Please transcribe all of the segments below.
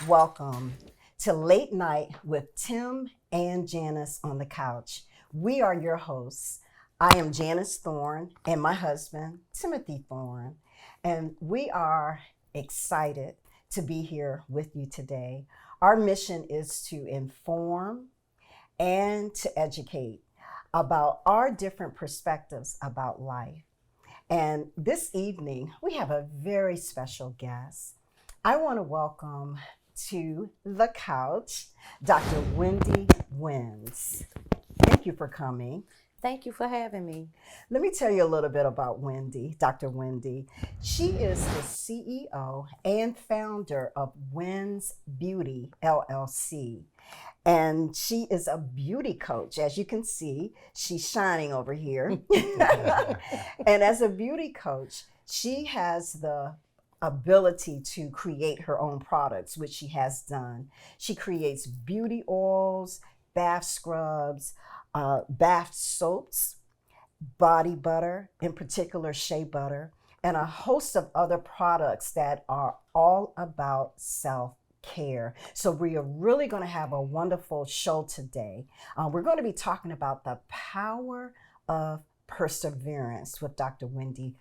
Welcome to Late Night with Tim and Janice on the couch. We are your hosts. I am Janice Thorne and my husband, Timothy Thorne, and we are excited to be here with you today. Our mission is to inform and to educate about our different perspectives about life. And this evening, we have a very special guest. I want to welcome to the couch, Dr. Wendy Wins. Thank you for coming. Thank you for having me. Let me tell you a little bit about Wendy, Dr. Wendy. She is the CEO and founder of Wins Beauty, LLC. And she is a beauty coach. As you can see, she's shining over here. And as a beauty coach, she has the ability to create her own products, which she has done. She creates beauty oils, bath scrubs, bath soaps, body butter, in particular shea butter, and a host of other products that are all about self-care. So we are really going to have a wonderful show today. We're going to be talking about the power of perseverance with Dr. Wendy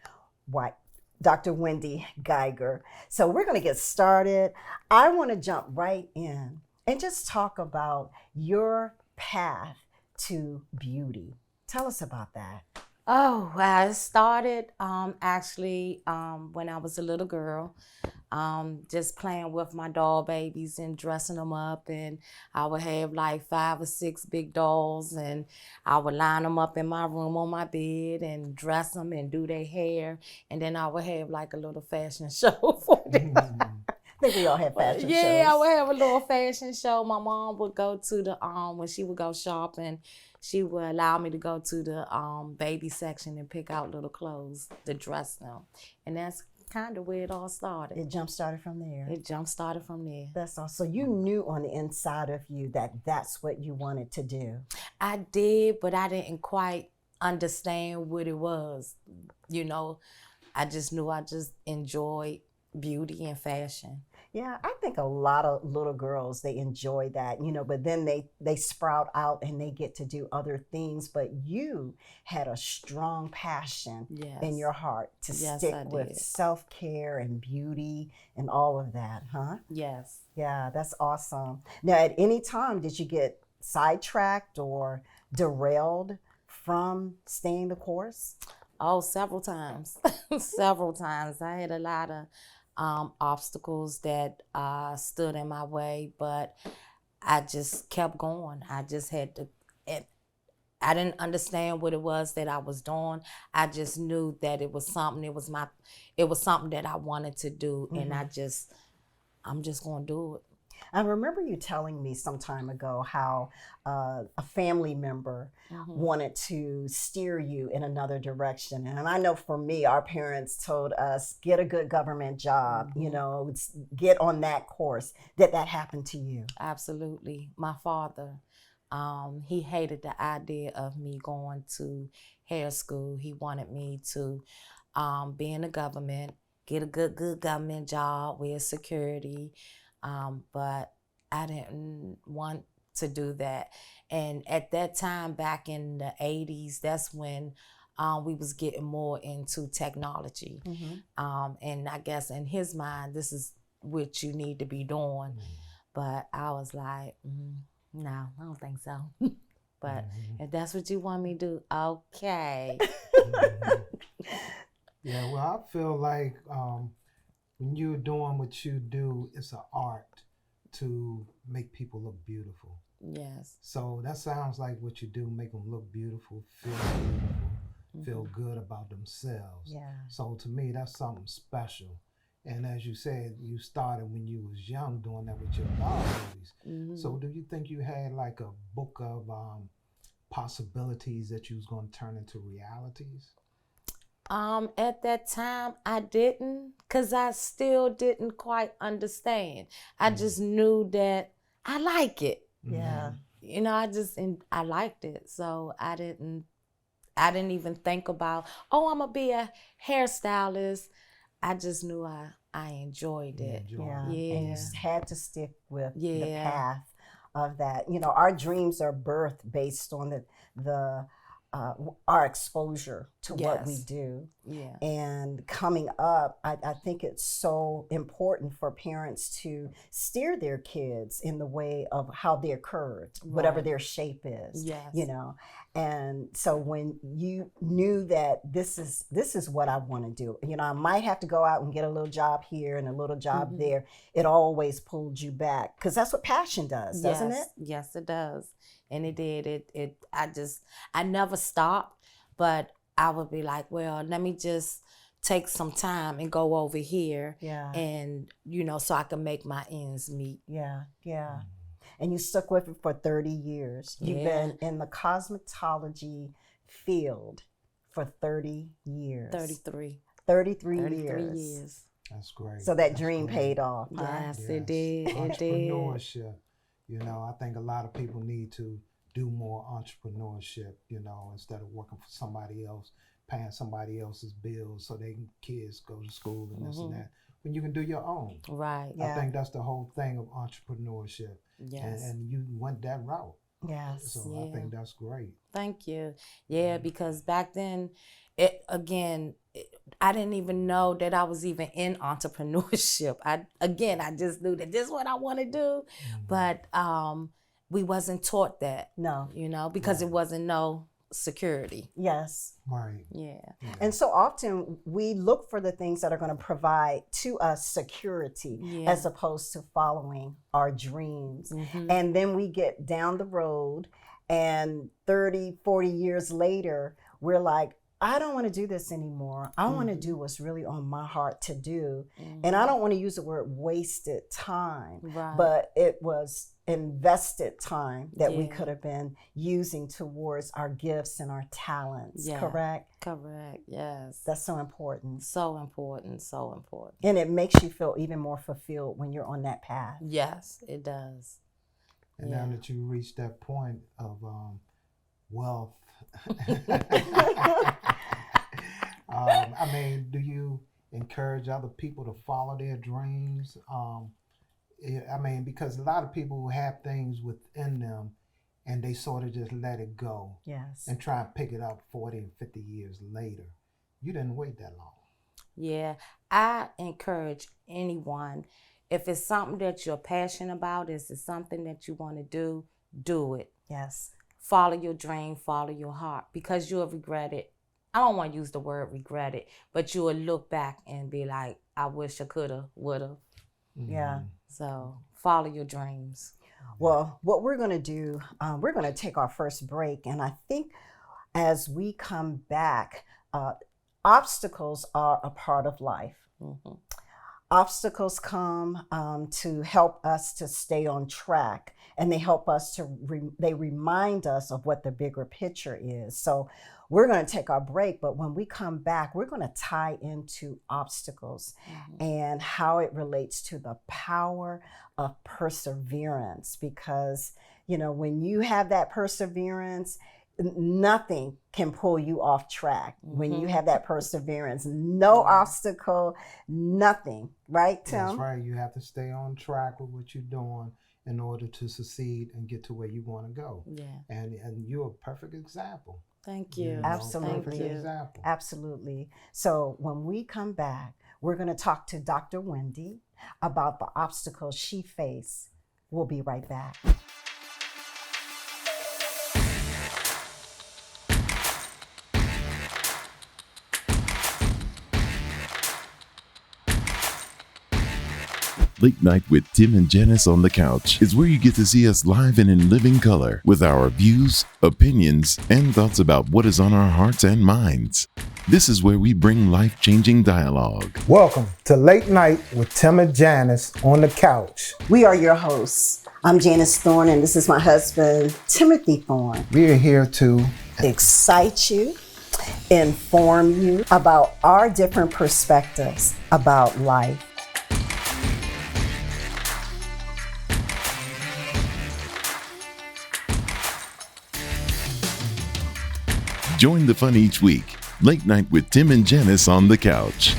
Geiger. So we're going to get started. I want to jump right in and just talk about your path to beauty. Tell us about that. Oh, well, it started actually when I was a little girl, just playing with my doll babies and dressing them up. And I would have like 5 or 6 big dolls, and I would line them up in my room on my bed and dress them and do their hair. And then I would have like a little fashion show for them. I think we all have fashion shows. Yeah, I would have a little fashion show. My mom would go to the when she would go shopping, she would allow me to go to the baby section and pick out little clothes to dress them. And that's kind of where it all started. It jump started from there. It jump started from there. That's all. So you knew on the inside of you that that's what you wanted to do. I did, but I didn't quite understand what it was. You know, I just knew I just enjoyed beauty and fashion. Yeah, I think a lot of little girls, they enjoy that, but then they sprout out and they get to do other things. But you had a strong passion in your heart to stick with self-care and beauty and all of that, huh? Yes. Yeah, that's awesome. Now, at any time, did you get sidetracked or derailed from staying the course? Oh, several times. Several times. I had a lot of obstacles that stood in my way, but I just kept going. I just had to. I didn't understand what it was that I was doing. I just knew that it was something. It was something that I wanted to do, and I'm just gonna do it. I remember you telling me some time ago how a family member wanted to steer you in another direction. And I know for me, our parents told us, get a good government job, get on that course. Did that happen to you? Absolutely. My father, he hated the idea of me going to hair school. He wanted me to be in the government, get a good government job with security. But I didn't want to do that. And at that time, back in the 80s, that's when we was getting more into technology. And I guess in his mind, this is what you need to be doing. But I was like, no, I don't think so. But if that's what you want me to do, okay. Yeah, well, I feel like when you're doing what you do, it's an art to make people look beautiful. Yes. So that sounds like what you do, make them look beautiful, feel beautiful, feel good about themselves. Yeah. So to me, that's something special. And as you said, you started when you was young doing that with your doll babies. So do you think you had like a book of possibilities that you was going to turn into realities? At that time, I didn't, because I still didn't quite understand. I just knew that I like it. Yeah. I liked it. So I didn't even think about, I'm going to be a hairstylist. I just knew I enjoyed You it. enjoy Yeah. it. And you Yeah. had to stick with the Yeah. path of that. You know, our dreams are birthed based on the our exposure to what we Yes. do. Yeah. And coming up, I think it's so important for parents to steer their kids in the way of how they're curved, whatever Right. their shape is, Yes. you know. And so when you knew that this is what I want to do, you know, I might have to go out and get a little job here and a little job Mhm. there. It always pulled you back because that's what passion does, doesn't Yes. it? Yes, it does. And it did. I never stopped, but I would be like, well, let me just take some time and go over here Yeah. and, so I can make my ends meet. Yeah, yeah. And you stuck with it for 30 years. You've Yeah. been in the cosmetology field for 30 years. 33. 33 33 years. years. That's great. So that That's dream great. paid off, huh? Yes, Yes. it did. It did. Entrepreneurship. You know, I think a lot of people need to do more entrepreneurship, you know, instead of working for somebody else, paying somebody else's bills so they kids go to school and this and that. When you can do your own. Right. Yeah. I think that's the whole thing of entrepreneurship. Yes. And you went that route. Yes. So Yeah. I think that's great. Thank you. Yeah, because back then, I didn't even know that I was even in entrepreneurship. I just knew that this is what I want to do, but we wasn't taught that, No. because it Right. wasn't no security. Yes. Right. Yeah. Yeah. And so often we look for the things that are going to provide to us security Yeah. as opposed to following our dreams. Mhm. And then we get down the road and 30, 40 years later, we're like, I don't want to do this anymore. I want to do what's really on my heart to do. And I don't want to use the word wasted time, Right. but it was invested time that we Yeah. could have been using towards our gifts and our talents, Yeah. correct? Correct. Yes. That's so important. So important. So important. And it makes you feel even more fulfilled when you're on that path. Yes, it does. And Yeah. now that you reach that point of wealth, I mean, do you encourage other people to follow their dreams? I mean, because a lot of people who have things within them and they sort of just let it go Yes. and try and pick it up 40 and 50 years later. You didn't wait that long. Yeah, I encourage anyone, if it's something that you're passionate about, if it's something that you want to do it. Yes. Follow your dream, follow your heart, because you'll regret it. I don't want to use the word regret it, but you will look back and be like, I wish I coulda, woulda. Yeah. So follow your dreams. Well, what we're going to do, we're going to take our first break. And I think as we come back, obstacles are a part of life. Mhm. Obstacles come to help us to stay on track, and they help us to they remind us of what the bigger picture is. So we're going to take our break, but when we come back, we're going to tie into obstacles and how it relates to the power of perseverance. Because, when you have that perseverance, nothing can pull you off track. When you have that perseverance, no obstacle, nothing, right, Tim? That's right. You have to stay on track with what you're doing in order to succeed and get to where you want to go. Yeah. And you're a perfect example. Thank you. Absolutely. Thank you. Example. Absolutely. So when we come back, we're going to talk to Dr. Wendy about the obstacles she faced. We'll be right back. Late Night with Tim and Janice on the Couch is where you get to see us live and in living color with our views, opinions, and thoughts about what is on our hearts and minds. This is where we bring life-changing dialogue. Welcome to Late Night with Tim and Janice on the Couch. We are your hosts. I'm Janice Thorne, and this is my husband, Timothy Thorne. We are here to Excite you, inform you about our different perspectives about life. Join the fun each week. Late Night with Tim and Janice on the Couch.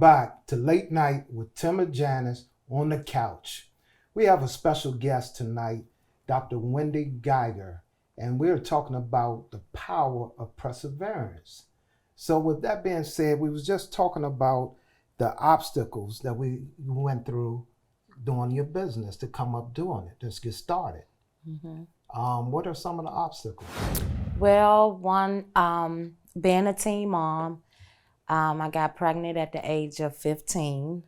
back to Late Night with Tim and Janice on the couch. We have a special guest tonight, Dr. Wendy Geiger, and we're talking about the power of perseverance. So with that being said, we was just talking about the obstacles that we went through doing your business to come up doing it. Let's get started. What are some of the obstacles? Well, one, being a teen mom, I got pregnant at the age of 15.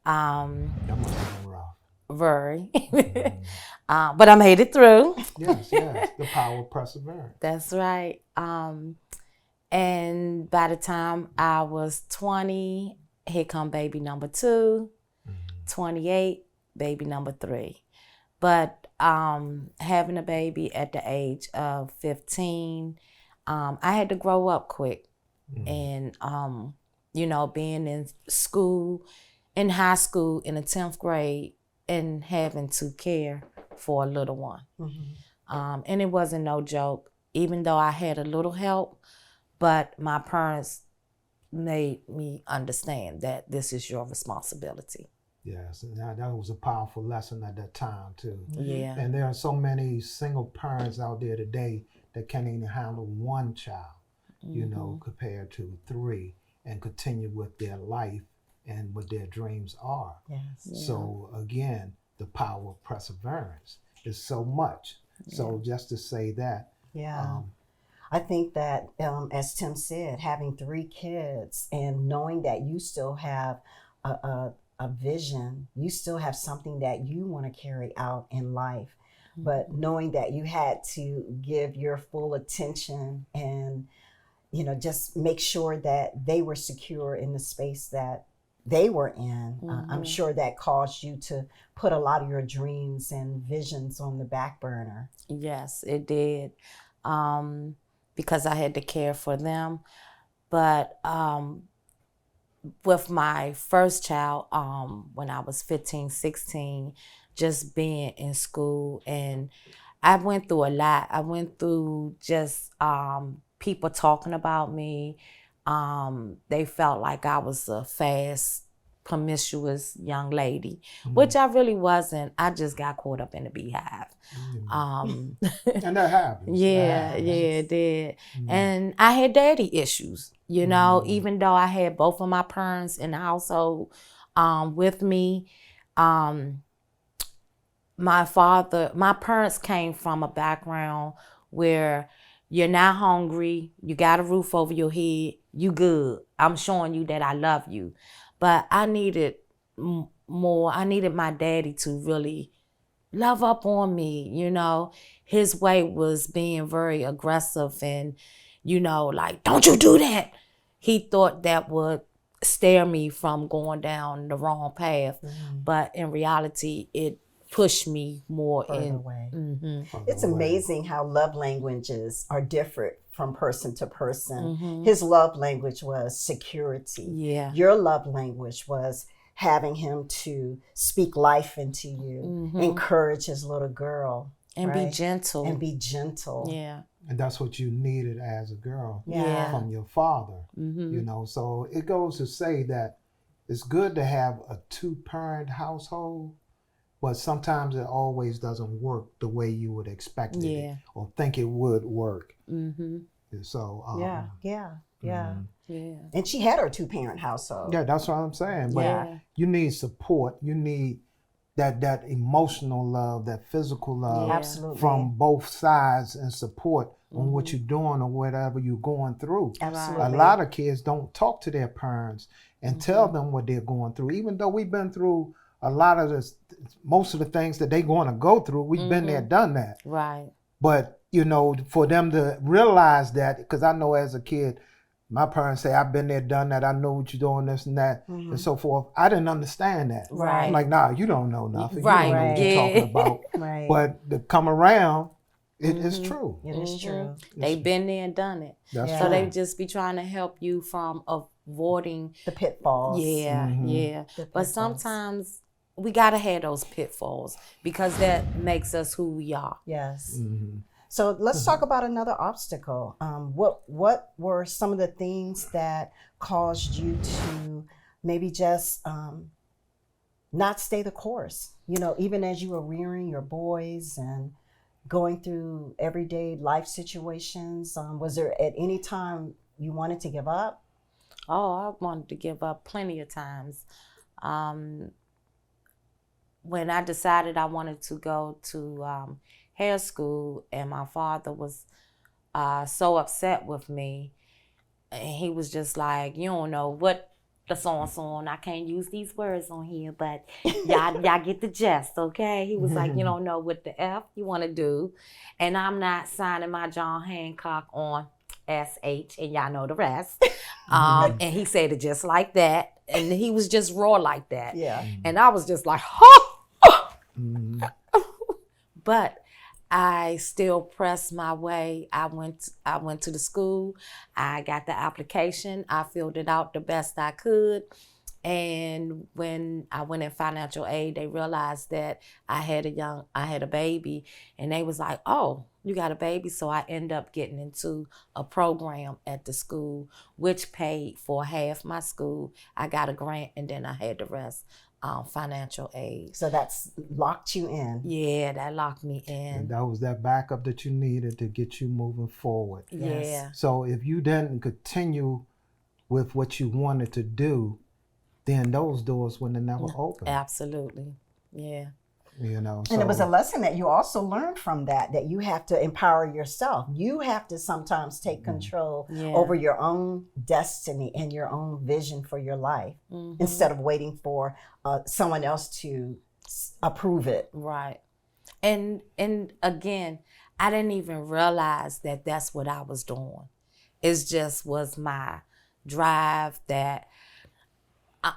That must have been rough. Very. But I made it through. Yes, the power of perseverance. That's right. And by the time I was 20, here come baby number 2, 28, baby number 3. But having a baby at the age of 15, I had to grow up quick. And, being in school, in high school, in the 10th grade, and having to care for a little one. And it wasn't no joke, even though I had a little help, but my parents made me understand that this is your responsibility. Yes, and that was a powerful lesson at that time too. Yeah. And there are so many single parents out there today that can't even handle one child, compared to 3, and continue with their life and what their dreams are. Yes. Yeah. So again, the power of perseverance is so much. So just to say that. Yeah. I think that, as Tim said, having 3 kids and knowing that you still have a vision, you still have something that you want to carry out in life, but knowing that you had to give your full attention and, just make sure that they were secure in the space that they were in. I'm sure that caused you to put a lot of your dreams and visions on the back burner. Yes, it did. Because I had to care for them. But with my first child, when I was 15, 16, just being in school, and I went through a lot. I went through just people talking about me. They felt like I was a fast, promiscuous young lady, which I really wasn't. I just got caught up in the beehive. And that happens. Yeah, it did. And I had daddy issues, even though I had both of my parents in the household with me. My parents came from a background where you're not hungry, you got a roof over your head, you good. I'm showing you that I love you. But I needed more. I needed my daddy to really love up on me, His way was being very aggressive and, like, don't you do that. He thought that would steer me from going down the wrong path. But in reality, it pushed me more away. It's amazing how love languages are different from person to person. His love language was security. Yeah. Your love language was having him to speak life into you, encourage his little girl. And be gentle. And be gentle. Yeah. And that's what you needed as a girl from your father. So it goes to say that it's good to have a 2-parent household, but sometimes it always doesn't work the way you would expect it or think it would work. So Yeah. And she had her 2-parent household. Yeah, that's what I'm saying. But you need support. You need that emotional love, that physical love Absolutely. from both sides, and support on what you're doing or whatever you're going through. Absolutely. A lot of kids don't talk to their parents and tell them what they're going through, even though we've been through a lot of this, most of the things that they're going to go through. We've been there, done that. Right. But, for them to realize that, because I know as a kid, my parents say, I've been there, done that. I know what you're doing, this and that, and so forth. I didn't understand that. Right. I'm like, nah, you don't know nothing. Right. You don't know what you're talking about. Right. But to come around, it is true. It is true. They've been there and done it. That's Yeah. So true. they just be trying to help you from avoiding. The pitfalls. Yeah. The But pitfalls. sometimes we got to have those pitfalls because that makes us who we are. Yes. Mhm. So let's talk about another obstacle. What were some of the things that caused you to maybe just not stay the course. You know, even as you were rearing your boys and going through everyday life situations, was there at any time you wanted to give up? Oh, I wanted to give up plenty of times. When I decided I wanted to go to hair school, and my father was so upset with me, and he was just like, you don't know what the so-and-so, I can't use these words on here, but y'all get the gist, okay? He was like, you don't know what the F you want to do, and I'm not signing my John Hancock on SH, and y'all know the rest. And he said it just like that, and he was just raw like that. Yeah. And I was just like, huh! But I still pressed my way. I went to the school. I got the application. I filled it out the best I could. And when I went in financial aid, they realized that I had a baby, and they was like, "Oh, you got a baby." So I ended up getting into a program at the school, which paid for half my school. I got a grant, and then I had the rest. Financial aid. So that's locked you in. Yeah, that locked me in. And that was that backup that you needed to get you moving forward. Yeah. Yes. So if you didn't continue with what you wanted to do, then those doors wouldn't have never opened. Absolutely. Yeah. You know. And it was a lesson that you also learned from that you have to empower yourself. You have to sometimes take control over your own destiny and your own vision for your life instead of waiting for someone else to approve it. Right. And again, I didn't even realize that that's what I was doing. It just was my drive that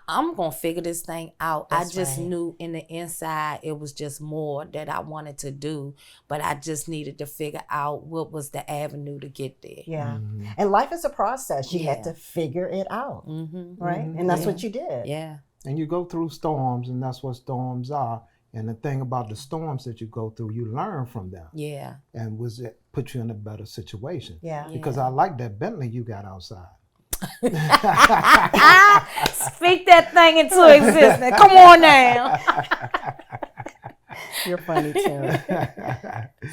I'm going to figure this thing out. That's I just right. knew in the inside it was just more that I wanted to do, but I just needed to figure out what was the avenue to get there. Yeah. And life is a process. You had to figure it out, right? And that's what you did. Yeah. And you go through storms, and that's what storms are. And the thing about the storms that you go through, you learn from them. Yeah. And it put you in a better situation. Yeah. Because I like that Bentley you got outside. Speak that thing into existence. Come on now. You're funny too.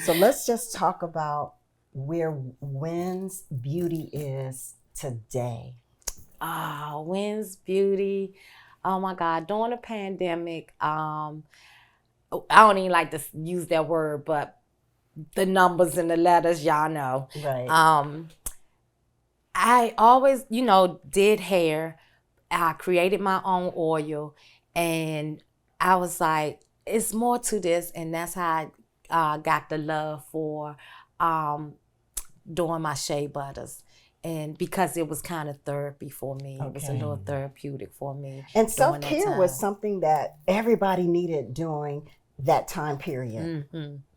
So let's just talk about where Wynn's Beauty is today. Wynn's Beauty. Oh my God. During the pandemic, I don't even like to use that word, but the numbers and the letters, y'all know. Right. I always, did hair. I created my own oil, and I was like, it's more to this, and that's how I got the love for doing my shea butters. And because it was kind of therapy for me. It was a little therapeutic for me. And self-care was something that everybody needed during that time period.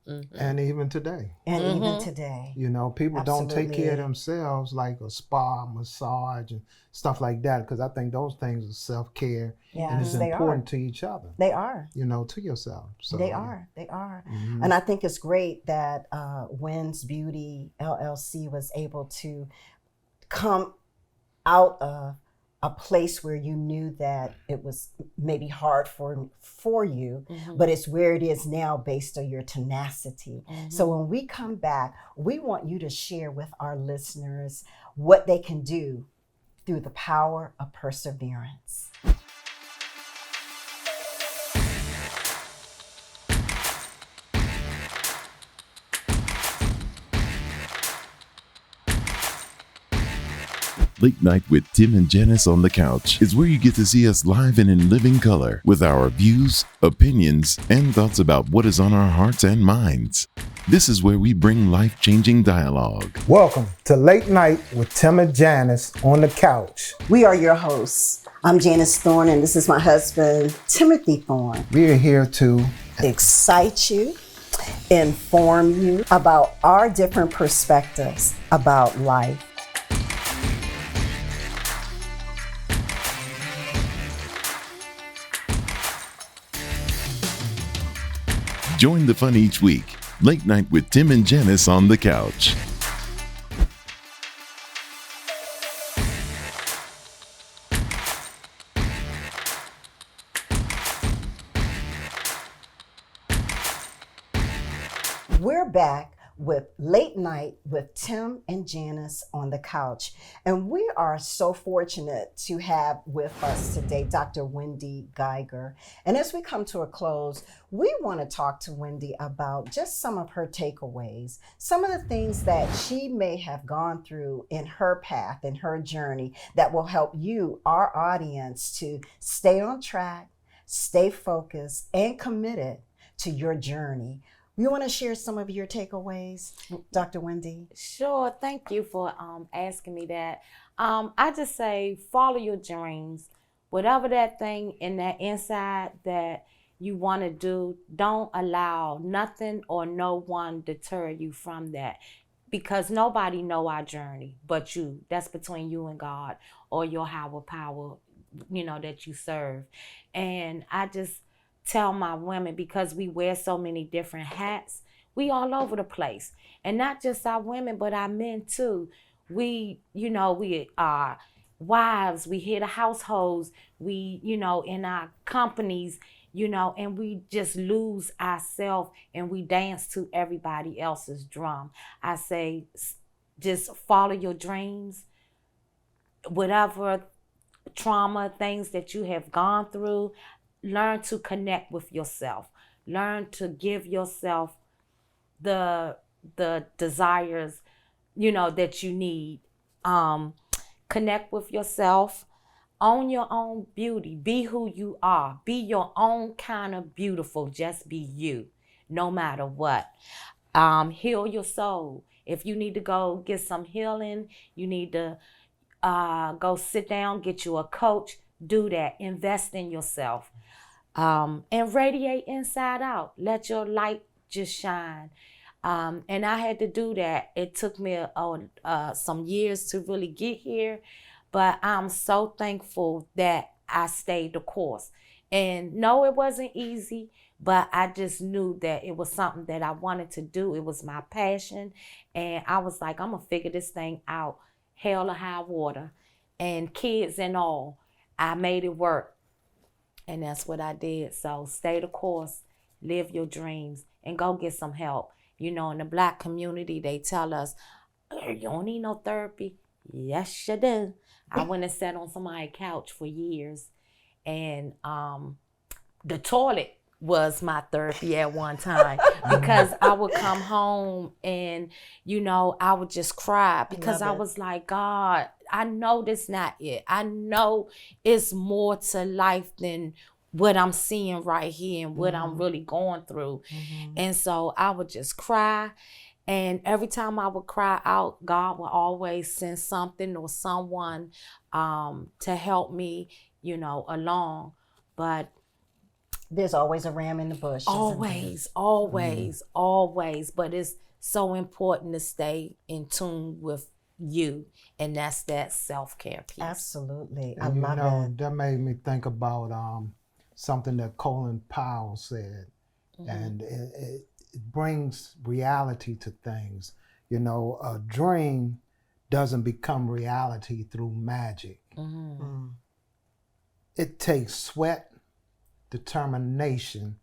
And even today. And even today. People don't take Absolutely. care of themselves, like a spa, massage, and stuff like that, because I think those things are self-care, and it's they important are. to each other. They are. To yourself. So, They are. And I think it's great that Wynn's Beauty LLC was able to come out of a place where you knew that it was maybe hard for you, but it's where it is now based on your tenacity. So when we come back, we want you to share with our listeners what they can do through the power of perseverance. Late Night with Tim and Janice on the Couch is where you get to see us live and in living color with our views, opinions, and thoughts about what is on our hearts and minds. This is where we bring life-changing dialogue. Welcome to Late Night with Tim and Janice on the Couch. We are your hosts. I'm Janice Thorne, and this is my husband, Timothy Thorne. We are here to Excite you, inform you about our different perspectives about life. Join the fun each week. Late Night with Tim and Janice on the Couch. We're back with Late Night with Tim and Janice on the couch. And we are so fortunate to have with us today Dr. Wendy Geiger. And as we come to a close, we want to talk to Wendy about just some of her takeaways, some of the things that she may have gone through in her path, in her journey, that will help you, our audience, to stay on track, stay focused, and committed to your journey. You want to share some of your takeaways, Dr. Wendy? Sure. Thank you for asking me that. I just say follow your dreams. Whatever that thing in that inside that you want to do, don't allow nothing or no one deter you from that. Because nobody know our journey but you. That's between you and God or your higher power, that you serve. And I just tell my women, because we wear so many different hats, we all over the place. And not just our women, but our men too. We are wives, we head of households, we, in our companies, and we just lose ourselves and we dance to everybody else's drum. I say, just follow your dreams. Whatever trauma, things that you have gone through, learn to connect with yourself. Learn to give yourself the desires, that you need. Connect with yourself. Own your own beauty. Be who you are. Be your own kind of beautiful. Just be you, no matter what. Heal your soul. If you need to go get some healing, you need to go sit down, get you a coach. Do that. Invest in yourself. And radiate inside out. Let your light just shine. And I had to do that. It took me some years to really get here, but I'm so thankful that I stayed the course. And no, it wasn't easy, but I just knew that it was something that I wanted to do. It was my passion. And I was like, I'm going to figure this thing out, hell or high water, and kids and all. I made it work. And that's what I did. So stay the course, live your dreams, and go get some help. In the Black community, they tell us, you don't need no therapy. Yes, you do. I went and sat on somebody's couch for years. And the toilet was my therapy at one time because I would come home and, I would just cry because I was like, God, I know this not it. I know it's more to life than what I'm seeing right here and what I'm really going through. And so I would just cry. And every time I would cry out, God would always send something or someone to help me, along. But there's always a ram in the bush. Always. But it's so important to stay in tune with you, and that's that self-care piece. Absolutely. I And love it. that made me think about something that Colin Powell said, and it brings reality to things. A dream doesn't become reality through magic. It takes sweat, determination,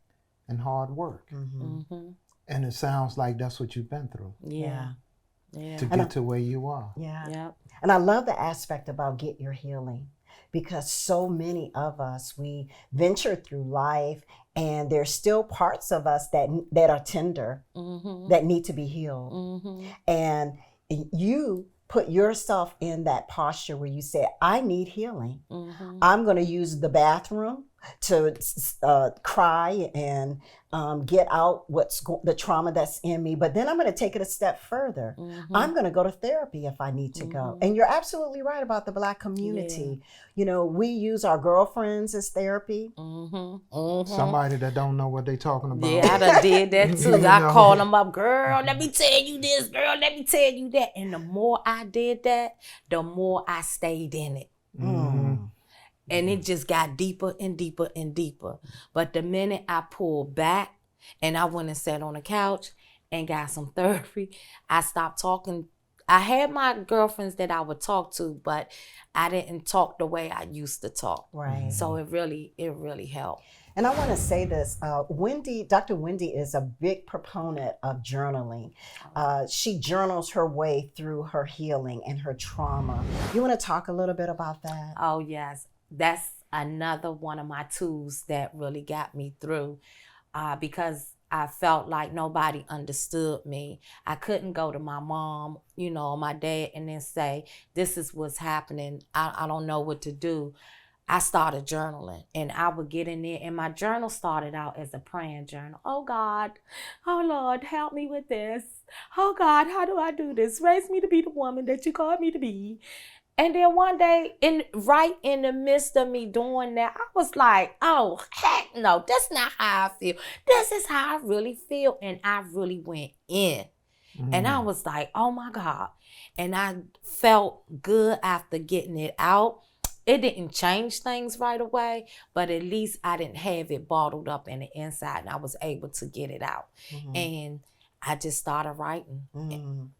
and hard work. And it sounds like that's what you've been through Yeah. to get to where you are. Yeah. Yep. And I love the aspect about get your healing, because so many of us, we venture through life and there's still parts of us that are tender, that need to be healed. And you put yourself in that posture where you say, I need healing. I'm going to use the bathroom to cry and get out the trauma that's in me. But then I'm going to take it a step further. I'm going to go to therapy if I need to go. And you're absolutely right about the Black community. We use our girlfriends as therapy. Somebody that don't know what they talking about. Yeah, I done did that too. I called them up, girl, let me tell you this, girl, let me tell you that. And the more I did that, the more I stayed in it. And it just got deeper and deeper and deeper. But the minute I pulled back and I went and sat on the couch and got some therapy, I stopped talking I had my girlfriends that I would talk to, but I didn't talk the way I used to talk. Right. So it really helped. And I want to say this, Dr. Wendy is a big proponent of journaling. She journals her way through her healing and her trauma. You want to talk a little bit about that? Oh, yes. That's another one of my tools that really got me through because I felt like nobody understood me. I couldn't go to my mom, my dad, and then say, this is what's happening. I don't know what to do. I started journaling, and I would get in there, and my journal started out as a praying journal. Oh, God. Oh, Lord, help me with this. Oh, God, how do I do this? Raise me to be the woman that you called me to be. And then one day, right in the midst of me doing that, I was like, oh, heck no, that's not how I feel. This is how I really feel. And I really went in. And I was like, oh, my God. And I felt good after getting it out. It didn't change things right away, but at least I didn't have it bottled up in the inside, and I was able to get it out. And I just started writing, and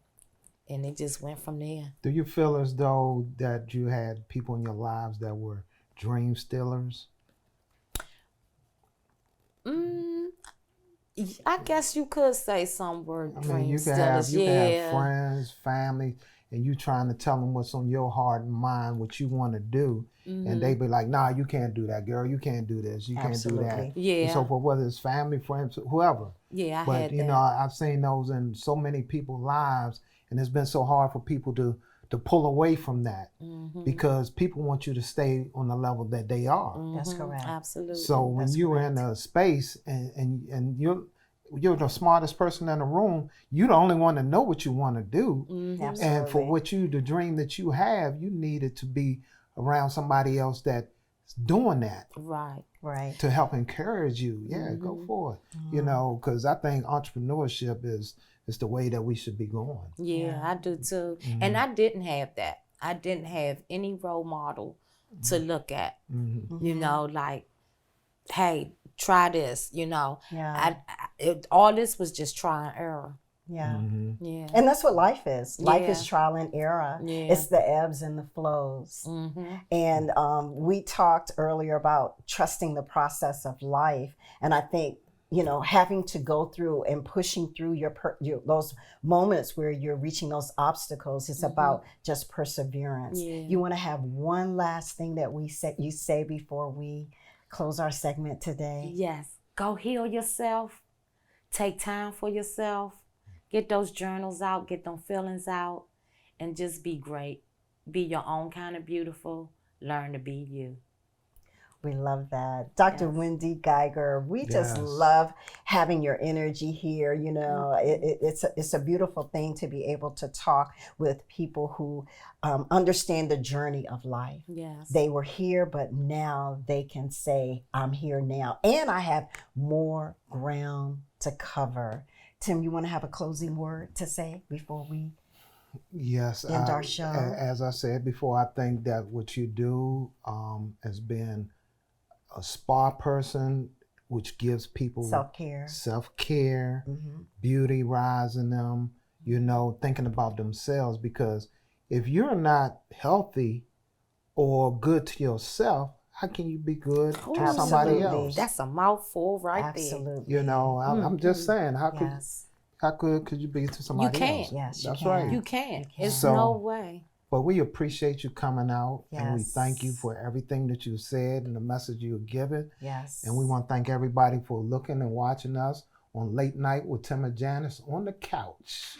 it just went from there. Do you feel as though that you had people in your lives that were dream stealers? I guess you could say some were dream you stealers. can have friends, family, and you trying to tell them what's on your heart and mind, what you want to do, and they be like, nah, you can't do that, girl. You can't do this. You can't do that. Yeah. And so forth, whether it's family, friends, whoever. Yeah, But, had you know, I've seen those in so many people's lives, and it's been so hard for people to pull away from that because people want you to stay on the level that they are. That's correct. Absolutely. So when you're in a space and you're the smartest person in the room, you're the only one to know what you want to do. And for the dream that you have, you needed to be around somebody else that's doing that. Right. To help encourage you. Yeah, go for it. You know, because I think entrepreneurship is the way that we should be going. Yeah, I do too. And I didn't have that. I didn't have any role model to look at. You know, like, hey, try this, Yeah. All this was just trial and error. Yeah. Yeah. And that's what life is. Life is trial and error. Yeah. It's the ebbs and the flows. And we talked earlier about trusting the process of life. And I think, having to go through and pushing through your those moments where you're reaching those obstacles, it's about just perseverance. Yeah. You want to have one last thing that you say before we close our segment today? Yes. Go heal yourself. Take time for yourself. Get those journals out. Get them feelings out. And just be great. Be your own kind of beautiful. Learn to be you. We love that. Dr. Wendy Geiger, we just love having your energy here. It's a beautiful thing to be able to talk with people who understand the journey of life. Yes. They were here, but now they can say, I'm here now. And I have more ground to cover. Tim, you want to have a closing word to say before we end our show? As I said before, I think that what you do has been a spa person, which gives people self-care, beauty rising them, thinking about themselves. Because if you're not healthy or good to yourself, how can you be good to somebody else? That's a mouthful right there. Absolutely. I'm just saying, how could you be to somebody else? You can't. Yes, that's right. You can't. It's no way. But we appreciate you coming out, and we Yes. thank you for everything that you said and the message you given. Yes. And we want to thank everybody for looking and watching us on Late Night with Tim and Janice on the couch.